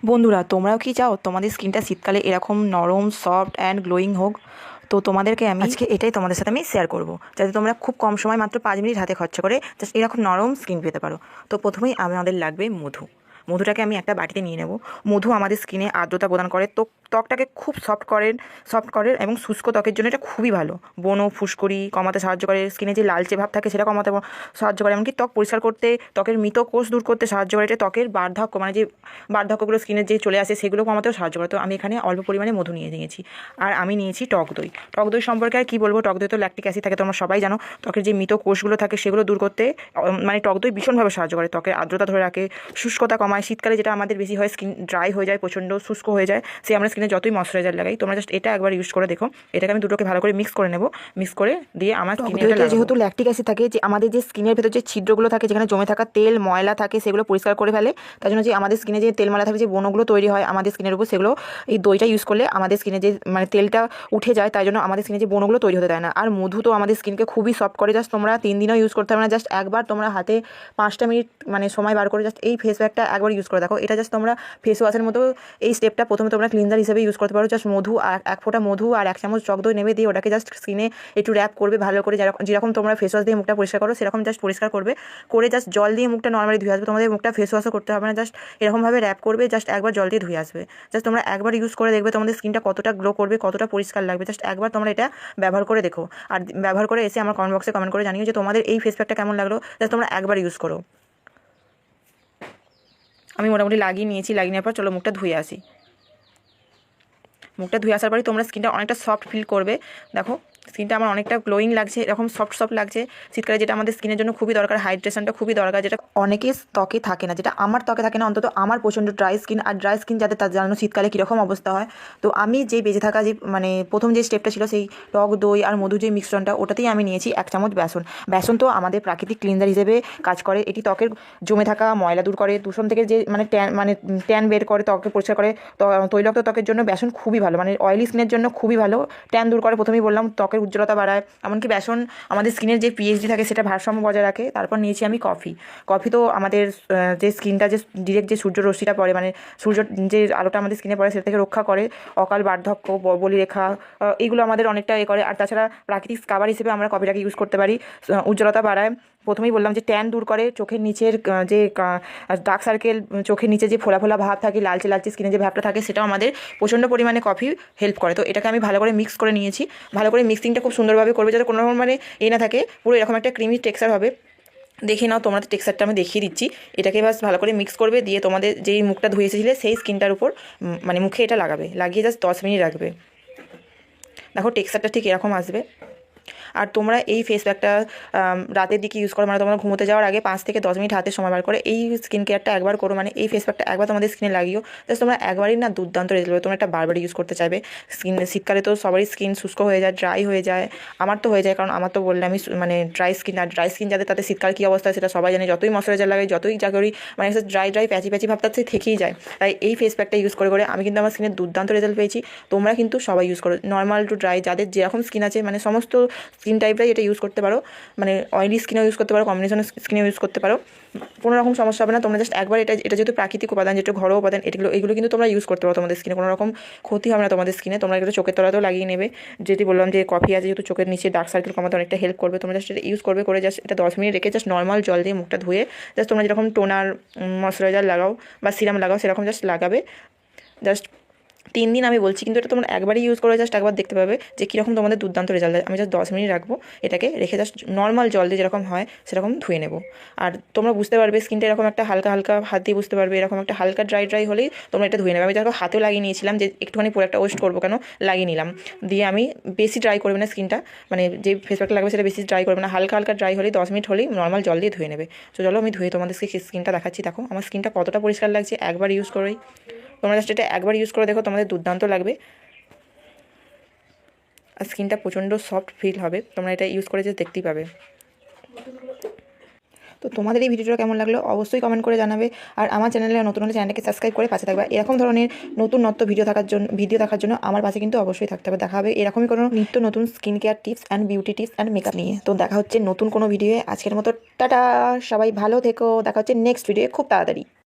বন্ধুরা, তোমরাও কি চাও তোমাদের স্কিনটা শীতকালে এরকম নরম, সফট অ্যান্ড গ্লোয়িং হোক? তো তোমাদেরকে আমি আজকে এটাই তোমাদের সাথে আমি শেয়ার করব, যাতে তোমরা খুব কম সময়, মাত্র 5 মিনিট হাতে খরচা করে জাস্ট এরকম নরম স্কিন পেতে পারো। তো প্রথমেই আমাদের লাগবে মধু। মধুটাকে আমি একটা বাটিতে নিয়ে নেব। মধু আমাদের স্কিনে আর্দ্রতা প্রদান করে, তো ত্বকটাকে খুব সফট করে এবং শুষ্ক ত্বকের জন্য এটা খুবই ভালো। ব্রণ, ফুসকুড়ি কমাতে সাহায্য করে, স্কিনে যে লালচে ভাব থাকে সেটা কমাতে সাহায্য করে, এমনকি ত্বক পরিষ্কার করতে, ত্বকের মৃত কোষ দূর করতে সাহায্য করে। এটা ত্বকের বার্ধক্য, মানে যে বার্ধক্যগুলো স্কিনের যে চলে আসে সেগুলো কমাতেও সাহায্য করে। তো আমি এখানে অল্প পরিমাণে মধু নিয়ে নিয়েছি। আর আমি নিয়েছি টক দই। টক দই সম্পর্কে আর কী বলবো, টক দই তো ল্যাকটিক অ্যাসিড থাকে, তোমরা সবাই জানো। ত্বকের যে মৃত কোষগুলো থাকে সেগুলো দূর করতে মানে টক দই ভীষণভাবে সাহায্য করে। ত্বকের আর্দ্রতা ধরে রাখে, শুষ্কতা কমায়। শীতকালে যেটা আমাদের বেশি হয়, স্কিন ড্রাই হয়ে যায়, প্রচণ্ড শুষ্ক হয়ে যায়, সে আমরা স্কিনে যতই ময়শ্চারাইজার লাগাই। তোমরা জাস্ট এটা একবার ইউজ করে দেখো। এটাকে আমি দুটোকে ভালো করে মিক্স করে নেব। মিক্স করে দিয়ে আমার স্কিনে যেহেতু ল্যাকটিক অ্যাসিড থাকে, যে আমাদের যে স্কিনের ভেতর যে ছিদ্রগুলো থাকে, যেখানে জমে থাকা তেল ময়লা থাকে, সেগুলো পরিষ্কার করে ফেলে। তার জন্য যে আমাদের স্কিনে যে তেল ময়লা থাকে, যে ব্রণগুলো তৈরি হয় আমাদের স্কিনের উপর, সেগুলো এই দইটা ইউজ করলে আমাদের স্কিনে যে মানে তেলটা উঠে যায়, তাই জন্য আমাদের স্কিনে যে ব্রণগুলো তৈরি হতে দেয় না। আর মধু তো আমাদের স্কিনকে খুবই সফট করে। জাস্ট তোমরা 3 দিনও ইউজ করতে হবে না, জাস্ট একবার তোমরা হাতে 5টা মিনিট মানে সময় বার করে জাস্ট এই ফেস প্যাকটা একবার ইউজ করে দেখো। এটা জাস্ট তোমরা ফেস ওয়াশের মতো এই স্টেপটা প্রথমে তোমরা ক্লিনজার হিসেবে ইউজ করতে পারো। জাস্ট মধু আর 1 ফোঁটা মধু আর 1 চামচ টক দই নেবে, দিয়ে ওটাকে জাস্ট স্কিনে একটু র্যাপ করবে ভালো করে। যেরকম তোমরা ফেস ওয়াশ দিয়ে মুখটা পরিষ্কার করো, সেরকম জাস্ট পরিষ্কার করবে। করে জাস্ট জল দিয়ে মুখটা নর্মালি ধুয়ে আসবে। তোমাদের মুখটা ফেস ওয়াশও করতে হবে না, জাস্ট এরকমভাবে র্যাপ করবে, জাস্ট একবার জল দিয়ে ধুয়ে আসবে। জাস্ট তোমরা একবার ইউজ করে দেখবে তোমাদের স্কিনটা কতটা গ্লো করবে, কতটা পরিষ্কার লাগবে। জাস্ট একবার তোমরা এটা ব্যবহার করে দেখো, আর ব্যবহার করে এসে আমার কমেন্ট বক্সে কমেন্ট করে জানিও যে তোমাদের এই ফেস প্যাকটা কেমন লাগলো। জাস্ট তোমরা একবার ইউজ করো। আমি মোটামুটি লাগিয়ে নিয়েছি। লাগিয়ে নেওয়ার পর চলো মুখটা ধুয়ে আসি। মুখটা ধুয়ে আসার পরে তোমরা স্কিনটা অনেকটা সফট ফিল করবে। দেখো স্কিনটা আমার অনেকটা গ্লোয়িং লাগছে, এরকম সফট লাগছে। শীতকালে যেটা আমাদের স্কিনের জন্য খুবই দরকার, হাইড্রেশনটা খুবই দরকার, যেটা অনেকের ত্বকে থাকে না, যেটা আমার ত্বকে থাকে না। অন্তত আমার প্রচণ্ড ড্রাই স্কিন, আর ড্রাই স্কিন যাদের তার জানো শীতকালে কীরকম অবস্থা হয়। তো আমি যে বেঁচে থাকা যে মানে প্রথম যে স্টেপটা ছিল, সেই টক দই আর মধু যে মিশ্রণটা, ওটাতেই আমি নিয়েছি 1 চামচ বেসন। বেসন তো আমাদের প্রাকৃতিক ক্লিনজার হিসেবে কাজ করে। এটি ত্বকের জমে থাকা ময়লা দূর করে, দূষণ থেকে যে ট্যান বের করে, ত্বকে পরিষ্কার করে। তৈলাক্ত ত্বকের জন্য বেসন খুবই ভালো, মানে অয়েলি স্কিনের জন্য খুবই ভালো। ট্যান দূর করে, প্রথমেই বললাম, ত্বকের উজ্জ্বলতা বাড়ায়। এমনকি বেসন আমাদের স্কিনের যে পিএইচডি থাকে সেটা ভারসাম্য বজায় রাখে। তারপর নিয়েছি আমি কফি। কফি তো আমাদের যে স্কিনটা যে ডিরেক্ট যে সূর্য রশ্মিটা পড়ে, মানে সূর্য যে আলোটা আমাদের স্কিনে পড়ে, সেটা থেকে রক্ষা করে। অকাল বার্ধক্য, বলিরেখা, এইগুলো আমাদের অনেকটা করে। আর তাছাড়া প্রাকৃতিক স্কাবার হিসেবে আমরা কফিটাকে ইউজ করতে পারি। উজ্জ্বলতা বাড়ায়। প্রথমেই বললাম যে ট্যান দূর করে, চোখের নিচের যে ডার্ক সার্কেল, চোখের নিচে যে ফোলা ফোলা ভাব থাকে, লালচে লালচে স্কিনে যে ভাবটা থাকে, সেটাও আমাদের প্রচণ্ড পরিমাণে কফি হেল্প করে। তো এটাকে আমি ভালো করে মিক্স করে নিয়েছি। ভালো করে মিক্সিংটা খুব সুন্দরভাবে করবে, যাতে কোনো রকম মানে না থাকে, পুরো এরকম একটা ক্রিমি টেক্সচার হবে। দেখে নাও তোমরা, টেক্সচারটা আমি দেখিয়ে দিচ্ছি। এটাকে বাস ভালো করে মিক্স করবে, দিয়ে তোমাদের যেই মুখটা ধুয়ে এসেছিলে সেই স্কিনটার উপর মানে মুখে এটা লাগাবে, লাগিয়ে জাস্ট 10 মিনিট রাখবে। দেখো টেক্সচারটা ঠিক এরকম আসবে। আর তোমরা এই ফেস প্যাকটা রাতের দিকে ইউজ করো, মানে তোমরা ঘুমোতে যাওয়ার আগে 5 থেকে 10 মিনিট হাতে সময় বার করে এই স্কিন কেয়ারটা একবার করো। মানে এই ফেস প্যাকটা একবার তোমাদের স্কিনে লাগিও, জাস্ট তোমরা একবারই না দুর্দান্ত রেজাল্ট পাবে। তোমরা একটা বারবার ইউজ করতে চাইবে। শীতকালে তো সবারই স্কিন শুষ্ক হয়ে যায়, ড্রাই হয়ে যায়। আমার তো হয়ে যায়, কারণ আমার তো বললে আমি মানে ড্রাই স্কিন। আর ড্রাই স্কিন যাদের, তাদের শীতকাল কী অবস্থা সেটা সবাই জানে। যতই ময়শ্চারাইজার লাগাই, যতই যা করি, মানে ড্রাই প্যাচি ভাবটা থেকেই যায়। তাই এই ফেস প্যাকটা ইউজ করে আমি কিন্তু আমার স্কিনের দুর্দান্ত রেজাল্ট পেয়েছি। তোমরা কিন্তু সবাই ইউজ করো, নর্মাল টু ড্রাই, যাদের যেরকম স্কিন আছে, মানে সমস্ত স্কিন টাইপটাই এটা ইউজ করতে পারো। মানে অয়েলি স্কিনেও ইউজ করতে পারো, কম্বিনেশন স্কিনেও ইউজ করতে পারো, কোনো রকম সমস্যা হবে না। তোমরা জাস্ট একবার এটা যেহেতু প্রাকৃতিক উপাদান, যেটা ঘরোয়া উপাদান, এগুলো কিন্তু তোমরা ইউজ করতে পারো তোমাদের স্কিনে, কোনো রকম ক্ষতি হবে না তোমাদের স্কিনে। তোমরা এগুলো চোখের তলাতেও লাগিয়ে নেবে। যেটি বললাম যে কফি আছে, যেহেতু চোখের নিচে ডার্ক সার্কেল কমাতে অনেকটা হেল্প করবে। তোমরা জাস্ট এটা ইউজ করবে, করে জাস্ট এটা 10 মিনিট রেখে জাস্ট নর্মাল জল দিয়ে মুখটা ধুয়ে, জাস্ট তোমরা যেরকম টোনার, ময়শ্চারাইজার লাগাও বা সিরাম লাগাও, সেরকম জাস্ট লাগাবে। জাস্ট 3 দিন আমি বলছি, কিন্তু এটা তোমরা একবারই ইউজ করে জাস্ট একবার দেখতে পাবে যে কীরকম তোমাদের দুর্দান্ত রেজাল্ট দেয়। আমি জাস্ট 10 মিনিট রাখবো, এটাকে রেখে জাস্ট নর্মাল জল দিয়ে যেরকম হয় সেরকম ধুয়ে নেবো। আর তোমরা বুঝতে পারবে স্কিনটা এরকম একটা হালকা হাত দিয়ে বুঝতে পারবে, এরকম একটা হালকা ড্রাই হলেই তোমরা এটা ধুয়ে নেবে। আমি দেখো হাতেও লাগিয়ে নিয়েছিলাম, যে একটুখানি পুরো একটা ওয়েস্ট করবো কেন, লাগিয়ে নিলাম। দিয়ে আমি বেশি ড্রাই করবে না স্কিনটা, মানে যে ফেস প্যাকটা লাগবে সেটা বেশি ড্রাই করবে না, হালকা ড্রাই হলেই 10 মিনিট হলেই নর্মাল জল দিয়ে ধুয়ে নেবে। তো চলো আমি ধুয়ে তোমাদেরকে স্কিনটা দেখাচ্ছি। দেখো আমার স্কিনটা কতটা পরিষ্কার লাগছে একবার ইউজ করেই। তোমরা জাস্ট এটা একবার ইউজ করে দেখো, তোমাদের দুর্দান্ত লাগবে। আর স্কিনটা প্রচণ্ড সফট ফিল হবে, তোমরা এটা ইউজ করে যে দেখতেই পাবে। তো তোমাদের এই ভিডিওটা কেমন লাগলো অবশ্যই কমেন্ট করে জানাবে। আর আমার চ্যানেলে নতুন হলে চ্যানেলটাকে সাবস্ক্রাইব করে পাশে থাকবে। এরকম ধরনের নতুন ভিডিও দেখার জন্য আমার পাশে কিন্তু অবশ্যই থাকতে হবে। দেখা হবে এরকমই কোনো নতুন skin care tips and beauty tips and makeup নিয়ে। তো দেখা হচ্ছে নতুন কোনো ভিডিওয়ে। আজকের মতো টাটা, সবাই ভালো থেকো। দেখা হচ্ছে নেক্সট ভিডিও খুব তাড়াতাড়ি।